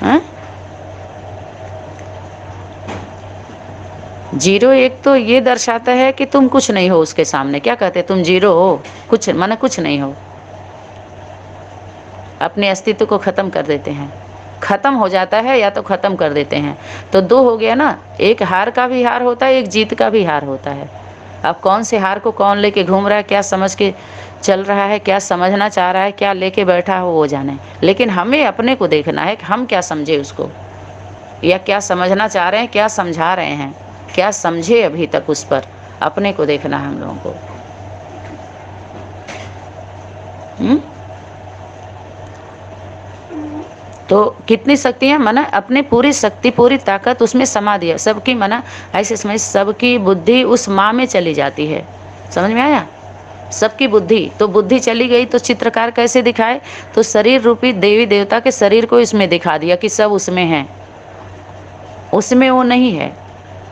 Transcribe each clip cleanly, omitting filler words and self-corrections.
हैं? 0 1 तो ये दर्शाता है कि तुम कुछ नहीं हो उसके सामने। क्या कहते हैं, तुम 0 हो, कुछ माने कुछ नहीं हो, अपने अस्तित्व को खत्म कर देते हैं। खत्म हो जाता है या तो खत्म कर देते हैं। तो 2 हो गया ना, एक हार का भी हार होता है, एक जीत का भी हार होता है। अब कौन से हार को कौन लेके घूम रहा है, क्या समझ के चल रहा है, क्या समझना चाह रहा है, क्या लेके बैठा हो वो जाने। लेकिन हमें अपने को देखना है कि हम क्या समझे उसको, या क्या समझना चाह रहे हैं, क्या समझा रहे हैं, क्या समझे अभी तक उस पर। अपने को देखना है हम लोगों को। तो कितनी शक्तियाँ, माना अपनी पूरी शक्ति पूरी ताकत उसमें समा दिया सबकी, माना ऐसे समझ सबकी बुद्धि उस माँ में चली जाती है। समझ में आया? सबकी बुद्धि, तो बुद्धि चली गई तो चित्रकार कैसे दिखाए, तो शरीर रूपी देवी देवता के शरीर को इसमें दिखा दिया कि सब उसमें है, उसमें वो नहीं है।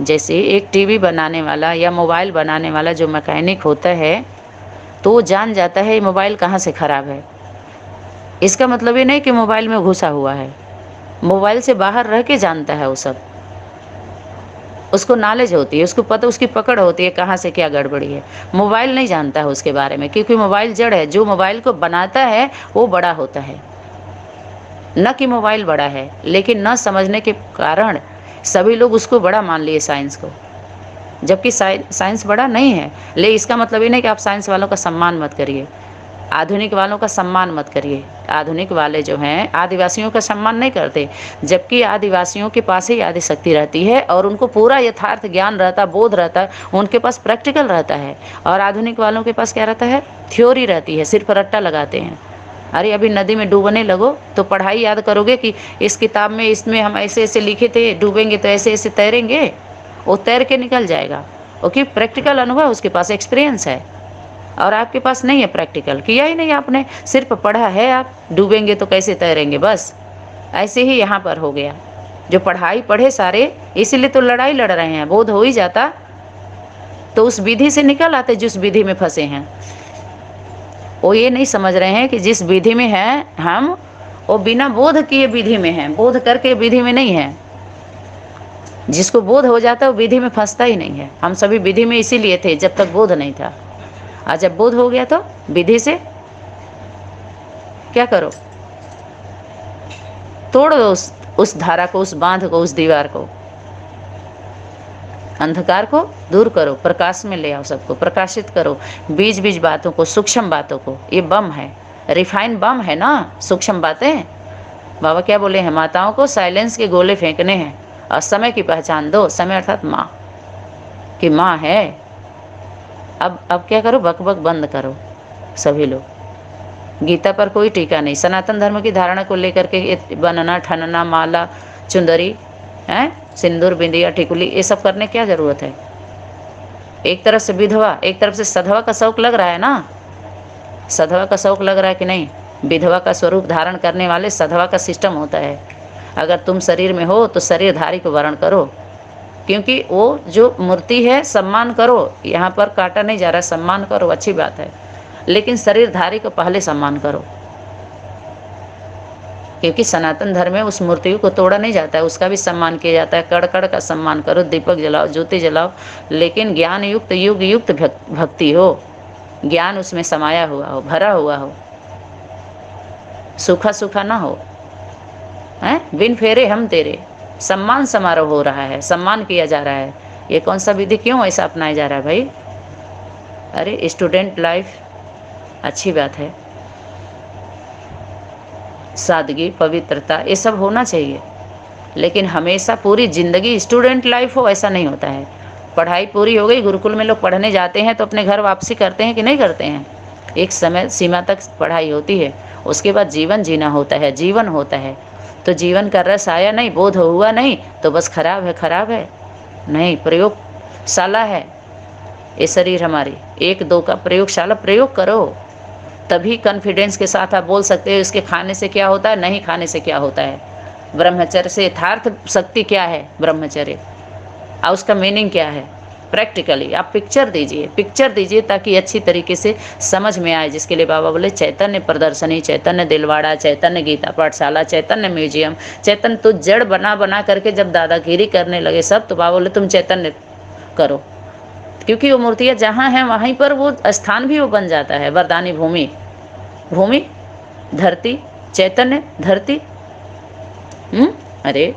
जैसे एक टीवी बनाने वाला या मोबाइल बनाने वाला जो मैकेनिक होता है, तो वो जान जाता है ये मोबाइल कहाँ से ख़राब है। इसका मतलब ये नहीं कि मोबाइल में घुसा हुआ है, मोबाइल से बाहर रह के जानता है वो सब। उसको नॉलेज होती है, उसको पता, उसकी पकड़ होती है कहाँ से क्या गड़बड़ी है। मोबाइल नहीं जानता है उसके बारे में, क्योंकि मोबाइल जड़ है। जो मोबाइल को बनाता है वो बड़ा होता है, न कि मोबाइल बड़ा है। लेकिन न समझने के कारण सभी लोग उसको बड़ा मान लिए, साइंस को, जबकि साइंस बड़ा नहीं है। ले इसका मतलब ये नहीं कि आप साइंस वालों का सम्मान मत करिए, आधुनिक वालों का सम्मान मत करिए। आधुनिक वाले जो हैं आदिवासियों का सम्मान नहीं करते, जबकि आदिवासियों के पास ही आदिशक्ति रहती है और उनको पूरा यथार्थ ज्ञान रहता, बोध रहता, उनके पास प्रैक्टिकल रहता है। और आधुनिक वालों के पास क्या रहता है, थ्योरी रहती है, सिर्फ रट्टा लगाते हैं। अरे अभी नदी में डूबने लगो तो पढ़ाई याद करोगे कि इस किताब में इसमें हम ऐसे ऐसे लिखे थे, डूबेंगे तो ऐसे ऐसे तैरेंगे, वो तैर के निकल जाएगा। ओके, प्रैक्टिकल अनुभव, उसके पास एक्सपीरियंस है। और आपके पास नहीं है, प्रैक्टिकल किया ही नहीं आपने, सिर्फ पढ़ा है। आप डूबेंगे तो कैसे तैरेंगे, बस ऐसे ही यहाँ पर हो गया। जो पढ़ाई पढ़े सारे, इसीलिए तो लड़ाई लड़ रहे हैं। बोध हो ही जाता तो उस विधि से निकल आते जिस विधि में फंसे हैं। वो ये नहीं समझ रहे हैं कि जिस विधि में हैं हम, वो बिना बोध किए विधि में हैं, बोध करके विधि में नहीं है। जिसको बोध हो जाता है वो विधि में फंसता ही नहीं है। हम सभी विधि में इसीलिए थे जब तक बोध नहीं था। आज जब बोध हो गया तो विधि से क्या करो, तोड़ दो उस धारा को, उस बांध को, उस दीवार को। अंधकार को दूर करो, प्रकाश में ले आओ, सबको प्रकाशित करो। बीज बीज बातों को, सूक्ष्म बातों को। ये बम है, रिफाइन बम है ना, सूक्ष्म बातें। बाबा क्या बोले हैं, माताओं को साइलेंस के गोले फेंकने हैं और समय की पहचान दो। समय अर्थात माँ, कि माँ है। अब क्या करो, बक बक बंद करो सभी लोग। गीता पर कोई टीका नहीं। सनातन धर्म की धारणा को लेकर के बनना ठनना, माला चुंदरी हैं, सिंदूर बिंदिया टिकुली, ये सब करने क्या जरूरत है। एक तरफ से विधवा, एक तरफ से सधवा का शौक लग रहा है ना। सधवा का शौक लग रहा है कि नहीं। विधवा का स्वरूप धारण करने वाले सधवा का सिस्टम होता है। अगर तुम शरीर में हो तो शरीरधारी को वर्ण करो, क्योंकि वो जो मूर्ति है सम्मान करो। यहाँ पर काटा नहीं जा रहा, सम्मान करो, अच्छी बात है, लेकिन शरीरधारी को पहले सम्मान करो, क्योंकि सनातन धर्म में उस मूर्ति को तोड़ा नहीं जाता है, उसका भी सम्मान किया जाता है। कड़ कड़ का सम्मान करो, दीपक जलाओ, ज्योति जलाओ, लेकिन ज्ञान युक्त युग युक्त भक्ति हो, ज्ञान उसमें समाया हुआ हो, भरा हुआ हो, सूखा सूखा ना हो। हैं, बिन फेरे हम तेरे। सम्मान समारोह हो रहा है, सम्मान किया जा रहा है। ये कौन सा विधि क्यों ऐसा अपनाया जा रहा है भाई। अरे स्टूडेंट लाइफ अच्छी बात है, सादगी, पवित्रता, ये सब होना चाहिए, लेकिन हमेशा पूरी ज़िंदगी स्टूडेंट लाइफ हो ऐसा नहीं होता है। पढ़ाई पूरी हो गई, गुरुकुल में लोग पढ़ने जाते हैं तो अपने घर वापसी करते हैं कि नहीं करते हैं। एक समय सीमा तक पढ़ाई होती है, उसके बाद जीवन जीना होता है, जीवन होता है। तो जीवन का रस आया नहीं, बोध हुआ नहीं, तो बस खराब है, खराब है नहीं। प्रयोगशाला है ये शरीर हमारी, 1-2 का प्रयोगशाला, प्रयोग करो, तभी कॉन्फिडेंस के साथ आप बोल सकते हो इसके खाने से क्या होता है, नहीं खाने से क्या होता है। ब्रह्मचर्य से यथार्थ शक्ति क्या है, ब्रह्मचर्य, और उसका मीनिंग क्या है। प्रैक्टिकली आप पिक्चर दीजिए ताकि अच्छी तरीके से समझ में आए। जिसके लिए बाबा बोले चैतन्य प्रदर्शनी, चैतन्य दिलवाड़ा, चैतन्य गीता पाठशाला, चैतन्य म्यूजियम। चैतन्य तो जड़ बना बना करके जब दादागिरी करने लगे सब, तो बाबा बोले तुम चैतन्य करो, क्योंकि वो मूर्तियाँ जहाँ हैं वहीं पर वो स्थान भी वो बन जाता है। वरदानी भूमि, भूमि धरती, चैतन्य धरती। अरे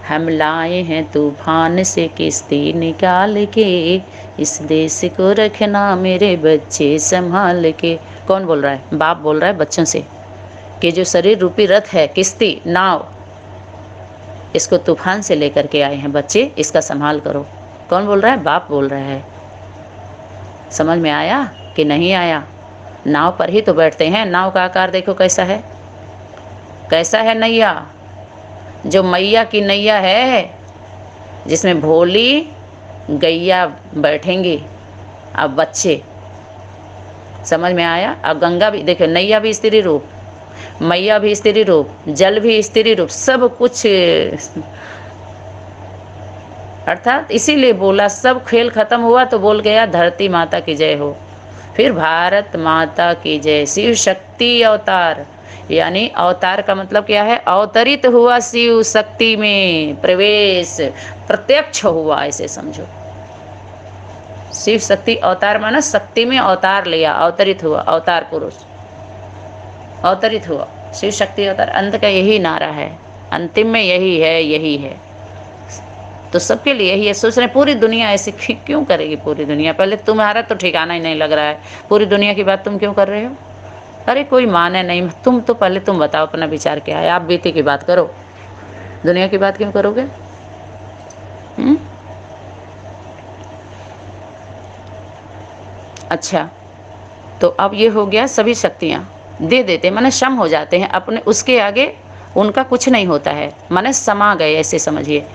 हम लाए हैं तूफान से किश्ती निकाल के, इस देश को रखना मेरे बच्चे संभाल के। कौन बोल रहा है? बाप बोल रहा है बच्चों से कि जो शरीर रूपी रथ है, किश्ती, नाव, इसको तूफान से लेकर के आए हैं बच्चे, इसका संभाल करो। कौन बोल रहा है? बाप बोल रहा है। समझ में आया कि नहीं आया? नाव पर ही तो बैठते हैं। नाव का आकार देखो कैसा है, कैसा है नैया, जो मैया की नैया है, जिसमें भोली गैया बैठेंगी अब बच्चे। समझ में आया? अब गंगा भी देखो, नैया भी स्त्री रूप, मैया भी स्त्री रूप, जल भी स्त्री रूप, सब कुछ। अर्थात इसीलिए बोला, सब खेल खत्म हुआ तो बोल गया धरती माता की जय हो, फिर भारत माता की जय। शिव शक्ति अवतार, यानी अवतार का मतलब क्या है? अवतरित हुआ शिव शक्ति में प्रवेश, प्रत्यक्ष हुआ, ऐसे समझो। शिव शक्ति अवतार माना शक्ति में अवतार लिया, अवतरित हुआ, अवतार पुरुष अवतरित हुआ, शिव शक्ति अवतार। अंत का यही नारा है, अंतिम में यही है, यही है। तो सबके लिए यही है। सोच रहे पूरी दुनिया ऐसे क्यों करेगी? पूरी दुनिया, पहले तुम्हारा तो ठिकाना ही नहीं लग रहा है, पूरी दुनिया की बात तुम क्यों कर रहे हो? अरे कोई माने नहीं, तुम तो पहले तुम बताओ अपना विचार क्या है। आप बीते की बात करो, दुनिया की बात क्यों करोगे? अच्छा, तो अब ये हो गया, सभी शक्तियाँ दे देते माने सम हो जाते हैं अपने, उसके आगे उनका कुछ नहीं होता है, माने समा गए, ऐसे समझिए।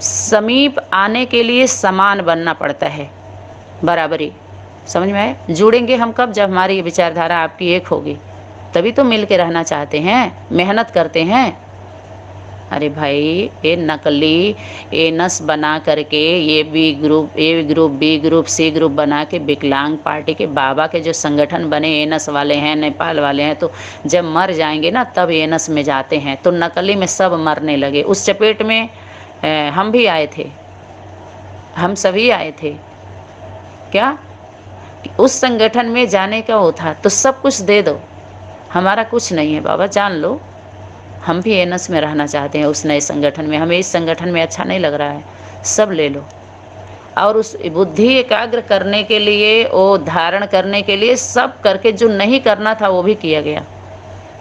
समीप आने के लिए समान बनना पड़ता है, बराबरी। समझ में आए? जुड़ेंगे हम कब? जब हमारी विचारधारा आपकी एक होगी, तभी तो मिल के रहना चाहते हैं, मेहनत करते हैं। अरे भाई, ये नकली एनस बना करके, ये B group, A group, B group, C group बना के विकलांग पार्टी के बाबा के जो संगठन बने, एनस वाले हैं, नेपाल वाले हैं, तो जब मर जाएंगे ना तब एनस में जाते हैं, तो नकली में सब मरने लगे। उस चपेट में हम भी आए थे, हम सभी आए थे। क्या उस संगठन में जाने का वो था? तो सब कुछ दे दो, हमारा कुछ नहीं है बाबा, जान लो। हम भी एनस में रहना चाहते हैं, उस नए संगठन में। हमें इस संगठन में अच्छा नहीं लग रहा है, सब ले लो। और उस बुद्धि एकाग्र करने के लिए, वो धारण करने के लिए सब करके, जो नहीं करना था वो भी किया गया।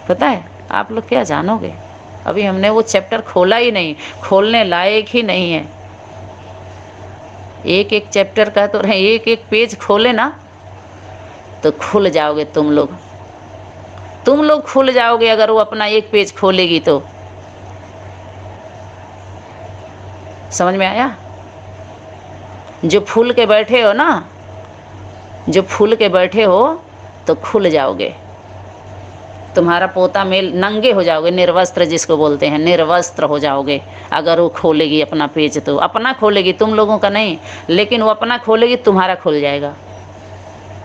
पता है आप लोग क्या जानोगे? अभी हमने वो चैप्टर खोला ही नहीं, खोलने लायक ही नहीं है। एक एक चैप्टर का तो रहे, एक एक पेज खोले ना तो खुल जाओगे तुम लोग खुल जाओगे, अगर वो अपना एक पेज खोलेगी तो। समझ में आया? जो फूल के बैठे हो ना, जो फूल के बैठे हो तो खुल जाओगे। तुम्हारा पोता मेल, नंगे हो जाओगे, निर्वस्त्र जिसको बोलते हैं, निर्वस्त्र हो जाओगे अगर वो खोलेगी अपना पेज। तो अपना खोलेगी, तुम लोगों का नहीं, लेकिन वो अपना खोलेगी, तुम्हारा खुल जाएगा।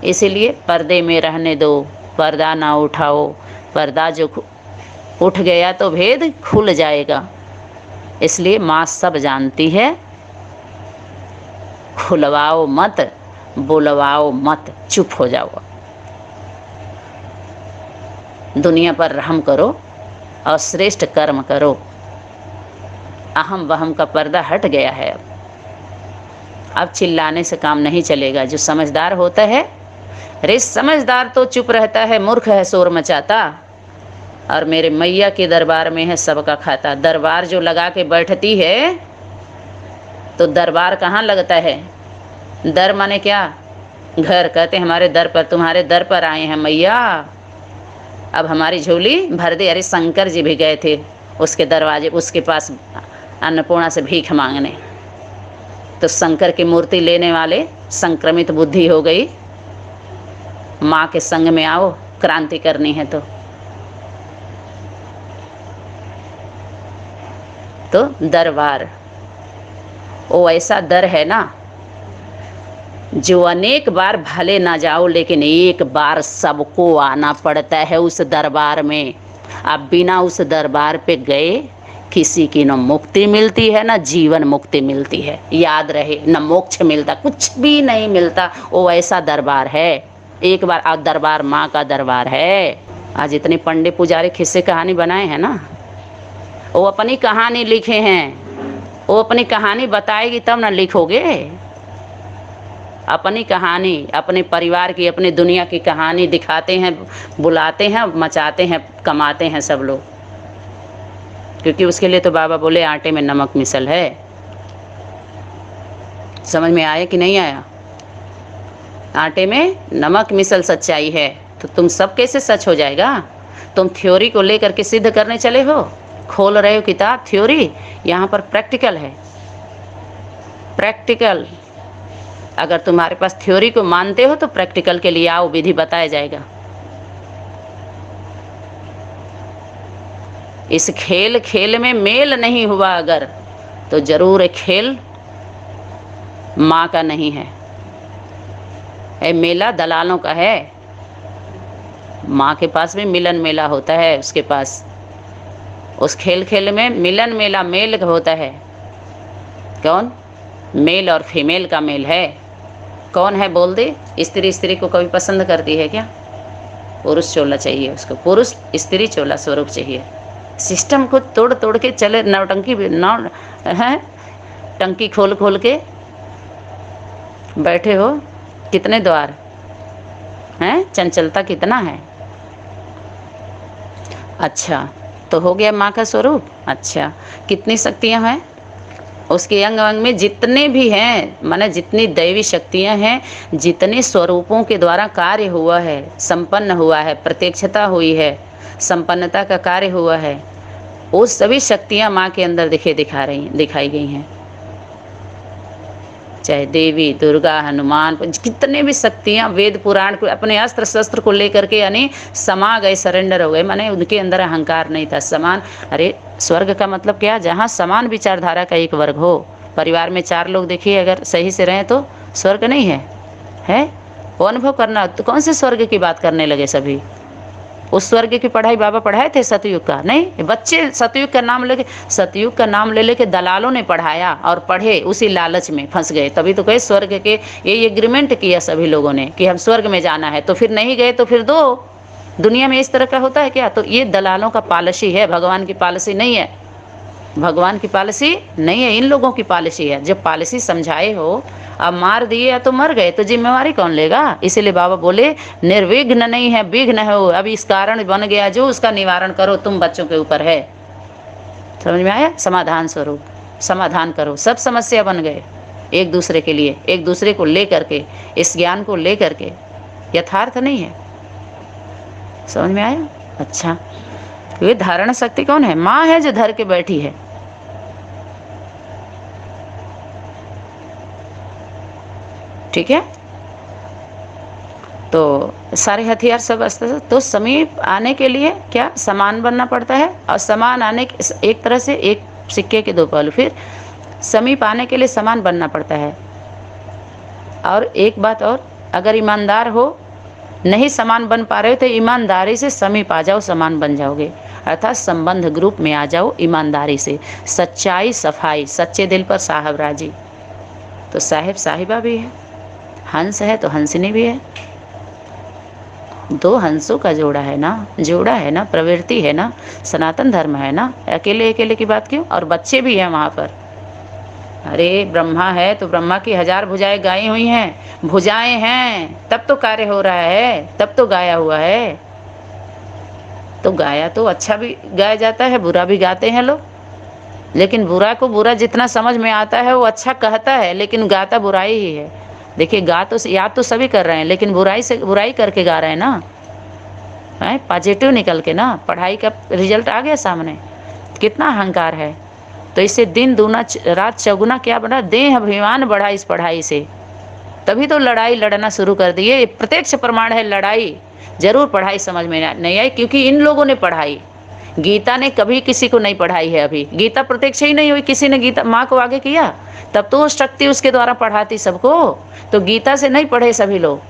इसीलिए पर्दे में रहने दो, पर्दा ना उठाओ। पर्दा जो उठ गया तो भेद खुल जाएगा। इसलिए माँ सब जानती है, खुलवाओ मत, बुलवाओ मत, चुप हो जाओ। दुनिया पर रहम करो और श्रेष्ठ कर्म करो। अहम वहम का पर्दा हट गया है। अब चिल्लाने से काम नहीं चलेगा। जो समझदार होता है, अरे समझदार तो चुप रहता है, मूर्ख है शोर मचाता। और मेरे मैया के दरबार में है सबका खाता। दरबार जो लगा के बैठती है, तो दरबार कहाँ लगता है? दर माने क्या? घर। कहते हमारे दर पर, तुम्हारे दर पर आए हैं मैया, अब हमारी झोली भर दे। अरे शंकर जी भी गए थे उसके दरवाजे, उसके पास अन्नपूर्णा से भीख मांगने। तो शंकर की मूर्ति लेने वाले संक्रमित बुद्धि हो गई। माँ के संग में आओ, क्रांति करनी है तो दरबार वो ऐसा दर है ना जो अनेक बार भले ना जाओ लेकिन एक बार सबको आना पड़ता है उस दरबार में। आप बिना उस दरबार पे गए किसी की न मुक्ति मिलती है न जीवन मुक्ति मिलती है। याद रहे, न मोक्ष मिलता, कुछ भी नहीं मिलता। वो ऐसा दरबार है। एक बार आप दरबार माँ का दरबार है। आज इतने पंडित पुजारी किस्से कहानी बनाए हैं ना, वो अपनी कहानी लिखे हैं। वो अपनी कहानी बताएगी तब ना लिखोगे। अपनी कहानी, अपने परिवार की, अपनी दुनिया की कहानी दिखाते हैं, बुलाते हैं, मचाते हैं, कमाते हैं सब लोग। क्योंकि उसके लिए तो बाबा बोले आटे में नमक मिसल है। समझ में आया कि नहीं आया? आटे में नमक मिसल सच्चाई है। तो तुम सब कैसे सच हो जाएगा? तुम थ्योरी को लेकर के सिद्ध करने चले हो, खोल रहे हो किताब थ्योरी। यहाँ पर प्रैक्टिकल है, प्रैक्टिकल। अगर तुम्हारे पास थ्योरी को मानते हो तो प्रैक्टिकल के लिए आओ, विधि बताया जाएगा। इस खेल में मेल नहीं हुआ अगर, तो जरूर एक खेल माँ का नहीं है। ये मेला दलालों का है। माँ के पास भी मिलन मेला होता है उसके पास। उस खेल में मिलन मेला, मेल होता है। कौन? मेल और फीमेल का मेल है। कौन है बोल दे? स्त्री को कभी पसंद करती है क्या? पुरुष चोला चाहिए उसको, पुरुष स्त्री चोला स्वरूप चाहिए। सिस्टम को तोड़ के चले, नौटंकी है, टंकी खोल के बैठे हो। कितने द्वार हैं, चंचलता कितना है। अच्छा, तो हो गया माँ का स्वरूप। अच्छा, कितनी शक्तियाँ हैं उसके अंग अंग में? जितने भी हैं, माने जितनी दैवी शक्तियाँ हैं, जितने स्वरूपों के द्वारा कार्य हुआ है, संपन्न हुआ है, प्रत्यक्षता हुई है, संपन्नता का कार्य हुआ है, वो सभी शक्तियाँ माँ के अंदर दिखाई गई हैं। चाहे देवी, दुर्गा, हनुमान, कितने भी शक्तियाँ वेद पुराण को अपने अस्त्र शस्त्र को लेकर के यानी समा गए, सरेंडर हो गए। माने उनके अंदर अहंकार नहीं था। समान, अरे स्वर्ग का मतलब क्या? जहाँ समान विचारधारा का एक वर्ग हो। परिवार में 4 लोग देखिए अगर सही से रहें तो स्वर्ग नहीं है, है वो अनुभव करना। तो कौन से स्वर्ग की बात करने लगे सभी? उस स्वर्ग की पढ़ाई बाबा पढ़ाए थे सतयुग का? नहीं। बच्चे सतयुग का नाम ले लेके दलालों ने पढ़ाया और पढ़े, उसी लालच में फंस गए। तभी तो कहे स्वर्ग के ये एग्रीमेंट किया सभी लोगों ने कि हम स्वर्ग में जाना है, तो फिर नहीं गए तो फिर दो। दुनिया में इस तरह का होता है क्या? तो ये दलालों का पॉलिसी है, भगवान की पॉलिसी नहीं है। भगवान की पॉलिसी नहीं है, इन लोगों की पॉलिसी है। जब पॉलिसी समझाए हो, अब मार दिए या तो मर गए, तो जिम्मेवारी कौन लेगा? इसीलिए बाबा बोले निर्विघ्न नहीं है, विघ्न हो। अब इस कारण बन गया जो, उसका निवारण करो, तुम बच्चों के ऊपर है। समझ में आया? समाधान स्वरूप समाधान करो। सब समस्या बन गए एक दूसरे के लिए, एक दूसरे को लेकर के, इस ज्ञान को लेकर के। यथार्थ नहीं है। समझ में आया? अच्छा, ये धारण शक्ति कौन है? माँ है जो धर के बैठी है। ठीक है, तो सारे हथियार सब अस्त्र। तो समीप आने के लिए क्या समान बनना पड़ता है, और समान आने के एक तरह से एक सिक्के के 2 पहलू। फिर समीप आने के लिए समान बनना पड़ता है। और एक बात और, अगर ईमानदार हो, नहीं समान बन पा रहे हो तो ईमानदारी से समीप आ जाओ, समान बन जाओगे। अर्थात संबंध ग्रुप में आ जाओ ईमानदारी से। सच्चाई, सफाई, सच्चे दिल पर साहब राजी। तो साहिब साहिबा भी है, हंस है तो हंसनी भी है। 2 हंसों का जोड़ा है ना, प्रवृत्ति है ना, सनातन धर्म है ना। अकेले की बात क्यों? और बच्चे भी हैं वहाँ पर। अरे ब्रह्मा है तो ब्रह्मा की 1000 भुजाएं गाई हुई हैं, भुजाएं हैं, तब तो कार्य हो रहा है, तब तो गाया हुआ है। तो गाया तो अच्छा भी गाया जाता है, बुरा भी गाते हैं लोग। लेकिन बुरा को बुरा जितना समझ में आता है वो अच्छा कहता है, लेकिन गाता बुराई ही है। देखिए, गा तो याद तो सभी कर रहे हैं, लेकिन बुराई करके गा रहे हैं ना, है पॉजिटिव निकल के ना। पढ़ाई का रिजल्ट आ गया सामने, कितना अहंकार है। तो इससे दिन दूना रात चौगुना क्या बना, देह अभिमान बढ़ा इस पढ़ाई से। तभी तो लड़ाई लड़ना शुरू कर दिए। प्रत्यक्ष प्रमाण है लड़ाई। जरूर पढ़ाई समझ में नहीं आई, क्योंकि इन लोगों ने पढ़ाई, गीता ने कभी किसी को नहीं पढ़ाई है। अभी गीता प्रत्यक्ष ही नहीं हुई, किसी ने गीता माँ को आगे किया, तब तो शक्ति उसके द्वारा पढ़ाती सबको। तो गीता से नहीं पढ़े सभी लोग,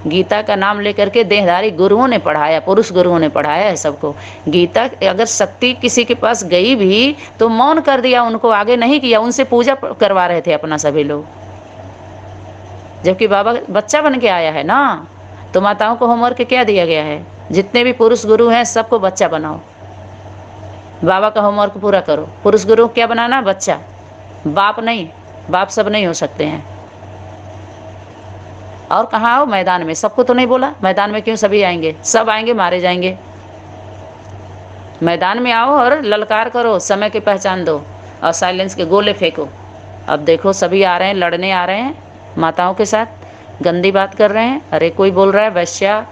गीता का नाम लेकर के देहधारी गुरुओं ने पढ़ाया, पुरुष गुरुओं ने पढ़ाया है सबको। गीता अगर शक्ति किसी के पास गई भी तो मौन कर दिया, उनको आगे नहीं किया, उनसे पूजा करवा रहे थे अपना सभी लोग, जबकि बाबा बच्चा बन के आया है ना। तो माताओं को होमवर्क क्या दिया गया है, जितने भी पुरुष गुरु हैं सबको बच्चा बनाओ, बाबा का होमवर्क पूरा करो। पुरुष गुरु क्या बनाना, बच्चा, बाप नहीं, बाप सब नहीं हो सकते हैं। और कहाँ आओ, मैदान में, सबको तो नहीं बोला, मैदान में क्यों सभी आएंगे, सब आएंगे मारे जाएंगे। मैदान में आओ और ललकार करो, समय की पहचान दो और साइलेंस के गोले फेंको। अब देखो सभी आ रहे हैं, लड़ने आ रहे हैं माताओं के साथ, गंदी बात कर रहे हैं। अरे कोई बोल रहा है वैश्या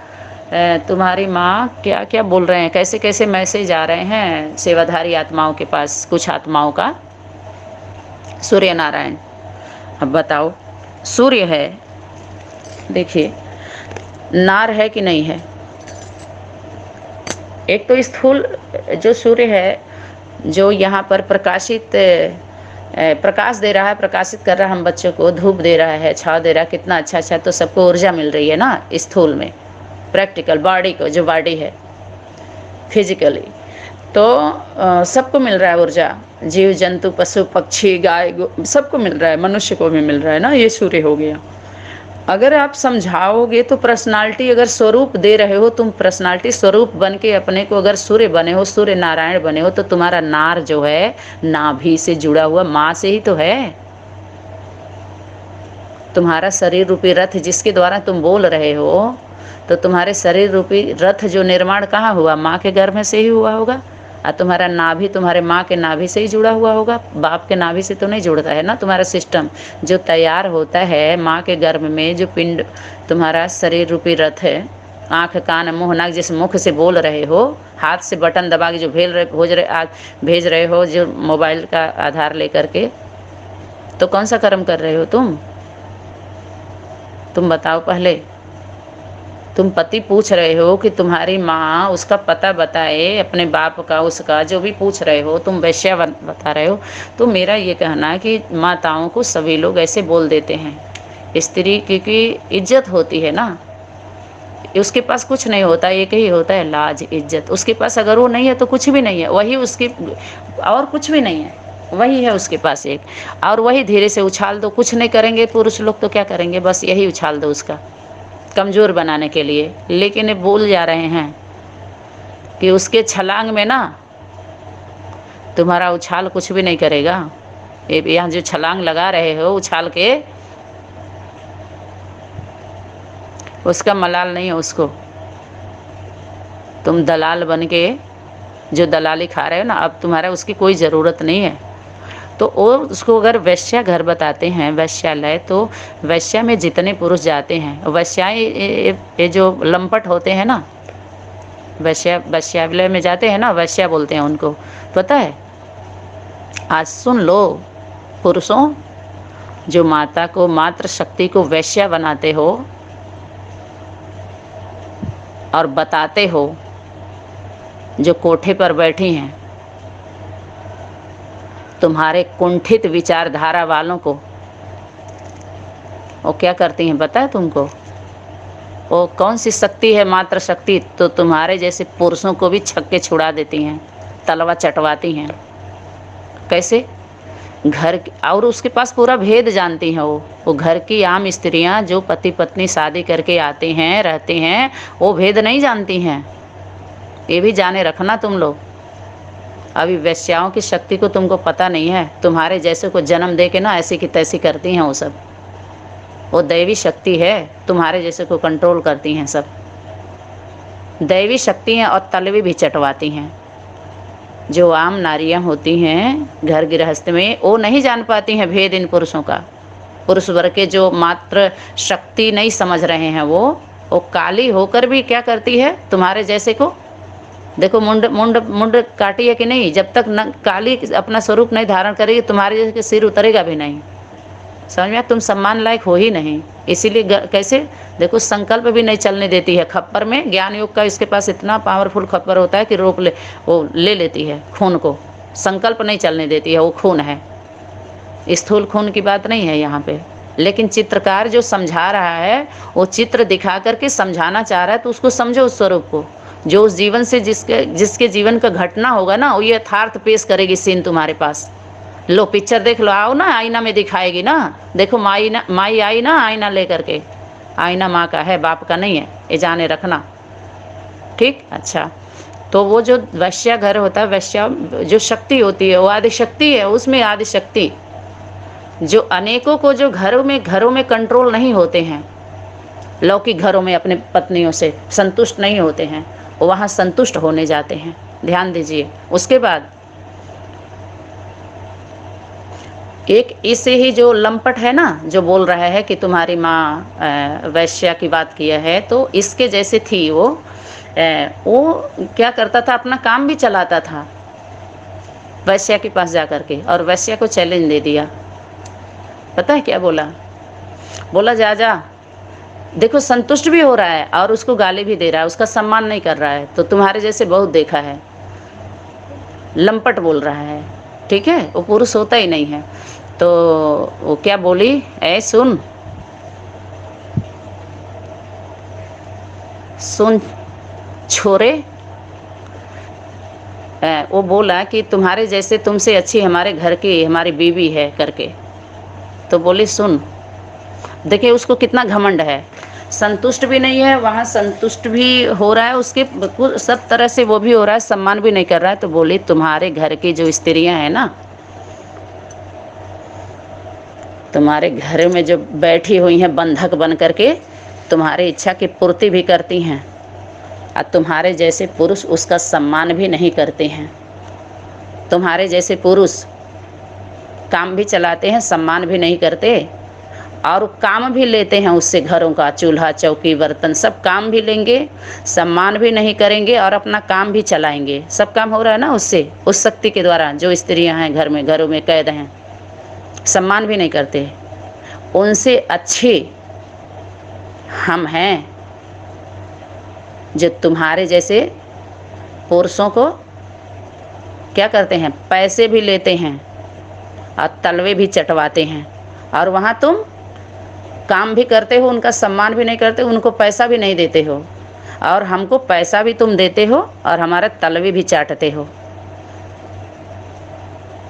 तुम्हारी माँ, क्या क्या बोल रहे हैं, कैसे कैसे मैसेज आ रहे हैं सेवाधारी आत्माओं के पास, कुछ आत्माओं का। सूर्य नारायण, अब बताओ सूर्य है, देखिए नार है कि नहीं है। एक तो स्थूल जो सूर्य है, जो यहाँ पर प्रकाश दे रहा है, प्रकाशित कर रहा है हम बच्चों को, धूप दे रहा है, छाव दे रहा है, कितना अच्छा अच्छा, तो सबको ऊर्जा मिल रही है ना स्थूल में, प्रैक्टिकल बॉडी को, जो बॉडी है फिजिकली, तो सबको मिल रहा है ऊर्जा, जीव जंतु पशु पक्षी गाय सबको मिल रहा है, मनुष्य को भी मिल रहा है ना, ये सूर्य हो गया। अगर आप समझाओगे तो पर्सनालिटी, अगर स्वरूप दे रहे हो तुम, पर्सनालिटी स्वरूप बन के अपने को अगर सूर्य बने हो, सूर्य नारायण बने हो, तो तुम्हारा नार जो है नाभि से जुड़ा हुआ माँ से ही तो है। तुम्हारा शरीर रूपी रथ जिसके द्वारा तुम बोल रहे हो, तो तुम्हारे शरीर रूपी रथ जो निर्माण कहाँ हुआ, माँ के गर्भ में से ही हुआ होगा। और तुम्हारा नाभि तुम्हारे माँ के नाभि से ही जुड़ा हुआ होगा, बाप के नाभि से तो नहीं जुड़ता है ना। तुम्हारा सिस्टम जो तैयार होता है माँ के गर्भ में, जो पिंड तुम्हारा शरीर रूपी रथ है, आँख कान मुँह नाक, जिस मुख से बोल रहे हो, हाथ से बटन दबा के जो भेज रहे हो, जो मोबाइल का आधार लेकर के, तो कौन सा कर्म कर रहे हो तुम बताओ पहले। तुम पति पूछ रहे हो कि तुम्हारी माँ, उसका पता बताए, अपने बाप का, उसका जो भी पूछ रहे हो, तुम वैश्या बता रहे हो। तो मेरा ये कहना है कि माताओं को सभी लोग ऐसे बोल देते हैं। स्त्री की इज्जत होती है ना, उसके पास कुछ नहीं होता, एक ही होता है लाज इज्जत। उसके पास अगर वो नहीं है तो कुछ भी नहीं है, वही उसकी, और कुछ भी नहीं है, वही है उसके पास एक, और वही धीरे से उछाल दो। कुछ नहीं करेंगे पुरुष लोग तो क्या करेंगे, बस यही उछाल दो उसका, कमज़ोर बनाने के लिए। लेकिन ये बोल जा रहे हैं कि उसके छलांग में ना तुम्हारा उछाल कुछ भी नहीं करेगा। यहाँ जो छलांग लगा रहे हो उछाल के, उसका मलाल नहीं है उसको। तुम दलाल बन के जो दलाली खा रहे हो ना, अब तुम्हारा उसकी कोई ज़रूरत नहीं है। तो और उसको अगर वैश्या घर बताते हैं, वैश्यालय, तो वैश्या में जितने पुरुष जाते हैं, वैश्याएँ ये जो लंपट होते हैं ना, वैश्यालय में जाते हैं ना, वैश्या बोलते हैं उनको, पता है। आज सुन लो पुरुषों, जो माता को, मातृ शक्ति को वैश्या बनाते हो और बताते हो, जो कोठे पर बैठी हैं, तुम्हारे कुंठित विचारधारा वालों को, वो क्या करती हैं पता है तुमको? वो कौन सी शक्ति है, मातृ शक्ति, तो तुम्हारे जैसे पुरुषों को भी छक्के छुड़ा देती हैं, तलवा चटवाती हैं। कैसे? घर, और उसके पास पूरा भेद जानती हैं वो घर की आम स्त्रियां जो पति पत्नी शादी करके आते हैं, रहते हैं, वो भेद नहीं जानती हैं। ये भी जाने रखना तुम लोग। अभी वैश्याओं की शक्ति को तुमको पता नहीं है। तुम्हारे जैसे को जन्म दे के ना ऐसी की तैसी करती हैं वो सब, वो दैवी शक्ति है, तुम्हारे जैसे को कंट्रोल करती हैं सब। दैवी शक्ति हैं और तलवी भी चटवाती हैं। जो आम नारियां होती हैं घर गृहस्थ में, वो नहीं जान पाती हैं भेद इन पुरुषों का। पुरुष वर्ग के जो मात्र शक्ति नहीं समझ रहे हैं, वो काली होकर भी क्या करती है तुम्हारे जैसे को। देखो मुंड काटी है कि नहीं, जब तक न काली अपना स्वरूप नहीं धारण करेगी, तुम्हारे जैसे सिर उतरेगा भी नहीं। समझ में आया? तुम सम्मान लायक हो ही नहीं, इसीलिए कैसे देखो, संकल्प भी नहीं चलने देती है। खप्पर में ज्ञान योग का इसके पास इतना पावरफुल खप्पर होता है कि रोक ले, वो ले लेती है खून को, संकल्प नहीं चलने देती है, वो खून है, स्थूल खून की बात नहीं है यहाँ पे। लेकिन चित्रकार जो समझा रहा है, वो चित्र दिखा करके समझाना चाह रहा है, तो उसको समझो उस स्वरूप को, जो उस जीवन से जिसके जीवन का घटना होगा ना, वो यथार्थ पेश करेगी सीन तुम्हारे पास। लो पिक्चर देख लो, आओ ना, आईना में दिखाएगी ना, देखो माई आई ना आईना लेकर के, आईना माँ का है, बाप का नहीं है, ये जाने रखना, ठीक। अच्छा, तो वो जो वैश्या घर होता है, वैश्या जो शक्ति होती है वो आदि शक्ति है, उसमें आदि शक्ति जो अनेकों को, जो घरों में कंट्रोल नहीं होते हैं, लौकिक घरों में अपने पत्नियों से संतुष्ट नहीं होते हैं, वो वहाँ संतुष्ट होने जाते हैं। ध्यान दीजिए। उसके बाद एक इसे ही जो लंपट है ना, जो बोल रहा है कि तुम्हारी माँ वैश्या की बात किया है, तो इसके जैसे थी वो क्या करता था, अपना काम भी चलाता था वैश्या के पास जा कर के, और वैश्या को चैलेंज दे दिया। पता है क्या बोला? बोला जा जा, देखो संतुष्ट भी हो रहा है और उसको गाली भी दे रहा है, उसका सम्मान नहीं कर रहा है, तो तुम्हारे जैसे बहुत देखा है, लंपट बोल रहा है, ठीक है, वो पुरुष होता ही नहीं है। तो वो क्या बोली, ऐ सुन छोरे, वो बोला कि तुम्हारे जैसे, तुमसे अच्छी हमारे घर की हमारी बीवी है करके। तो बोली सुन, देखिए उसको कितना घमंड है, संतुष्ट भी नहीं है, वहाँ संतुष्ट भी हो रहा है, उसके सब तरह से वो भी हो रहा है, सम्मान भी नहीं कर रहा है। तो बोली तुम्हारे घर की जो स्त्रियां हैं ना, तुम्हारे घर में जो बैठी हुई हैं बंधक बन करके, तुम्हारी इच्छा की पूर्ति भी करती हैं, और तुम्हारे जैसे पुरुष उसका सम्मान भी नहीं करते हैं। तुम्हारे जैसे पुरुष काम भी चलाते हैं, सम्मान भी नहीं करते, और काम भी लेते हैं उससे, घरों का चूल्हा चौकी बर्तन सब काम भी लेंगे, सम्मान भी नहीं करेंगे, और अपना काम भी चलाएंगे। सब काम हो रहा है ना उससे, उस शक्ति के द्वारा, जो स्त्रियां हैं घर में, घरों में कैद हैं, सम्मान भी नहीं करते। उनसे अच्छे हम हैं जो तुम्हारे जैसे पुरुषों को क्या करते हैं, पैसे भी लेते हैं और तलवे भी चटवाते हैं, और वहाँ तुम काम भी करते हो, उनका सम्मान भी नहीं करते, उनको पैसा भी नहीं देते हो, और हमको पैसा भी तुम देते हो और हमारे तलवे भी चाटते हो,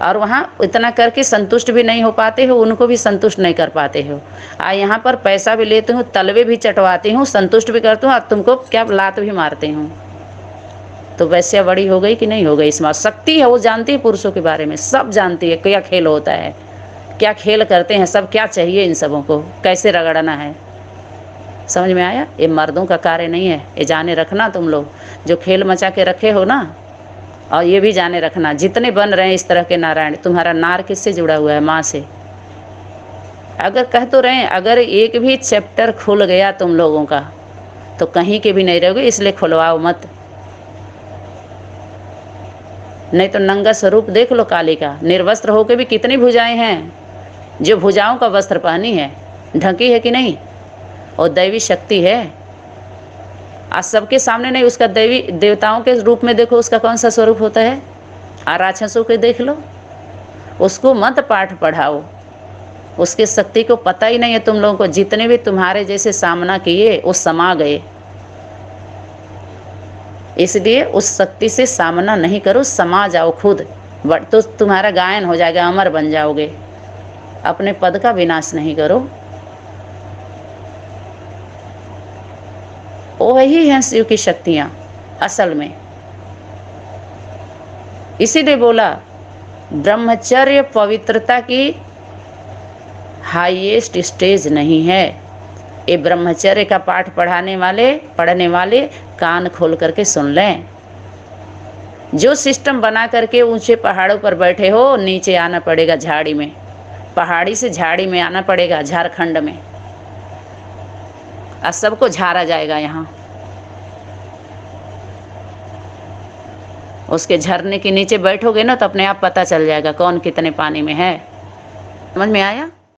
और वहाँ इतना करके संतुष्ट भी नहीं हो पाते हो, उनको भी संतुष्ट नहीं कर पाते हो। यहाँ पर पैसा भी लेते हूँ, तलवे भी चटवाती हूँ, संतुष्ट भी करती हूँ, और तुमको क्या लात भी मारते हूँ। तो वैसे बड़ी हो गई कि नहीं हो गई? इसमें शक्ति है, वो जानती है पुरुषों के बारे में, सब जानती है क्या खेल होता है, क्या खेल करते हैं सब, क्या चाहिए इन सबों को, कैसे रगड़ना है। समझ में आया? ये मर्दों का कार्य नहीं है, ये जाने रखना तुम लोग जो खेल मचा के रखे हो ना, और ये भी जाने रखना, जितने बन रहे हैं इस तरह के नारायण, तुम्हारा नार किससे जुड़ा हुआ है? माँ से। अगर कह तो रहे हैं, अगर एक भी चैप्टर खुल गया तुम लोगों का तो कहीं के भी नहीं रहोगे, इसलिए खुलवाओ मत, नहीं तो नंगा स्वरूप देख लो काली का। निर्वस्त्र होकर भी कितनी भुजाएं हैं, जो भुजाओं का वस्त्र पहनी है, ढकी है कि नहीं? और दैवी शक्ति है, आज सबके सामने नहीं, उसका देवी देवताओं के रूप में देखो, उसका कौन सा स्वरूप होता है, और राक्षसों के देख लो। उसको मत पाठ पढ़ाओ, उसकी शक्ति को पता ही नहीं है तुम लोगों को। जितने भी तुम्हारे जैसे सामना किए वो समा गए, इसलिए उस शक्ति से सामना नहीं करो, समा जाओ खुद, तो तुम्हारा गायन हो जाएगा, अमर बन जाओगे। अपने पद का विनाश नहीं करो। वही हैं शिव की शक्तियां असल में। इसीलिए बोला ब्रह्मचर्य पवित्रता की हाईएस्ट स्टेज नहीं है। ये ब्रह्मचर्य का पाठ पढ़ने वाले कान खोल करके सुन लें। जो सिस्टम बना करके ऊंचे पहाड़ों पर बैठे हो, नीचे आना पड़ेगा झाड़ी में, पहाड़ी से झाड़ी में आना पड़ेगा, झारखंड में, और सबको झाड़ा जाएगा। यहाँ उसके झरने के नीचे बैठोगे ना तो अपने आप पता चल जाएगा कौन कितने पानी में है। समझ में आया?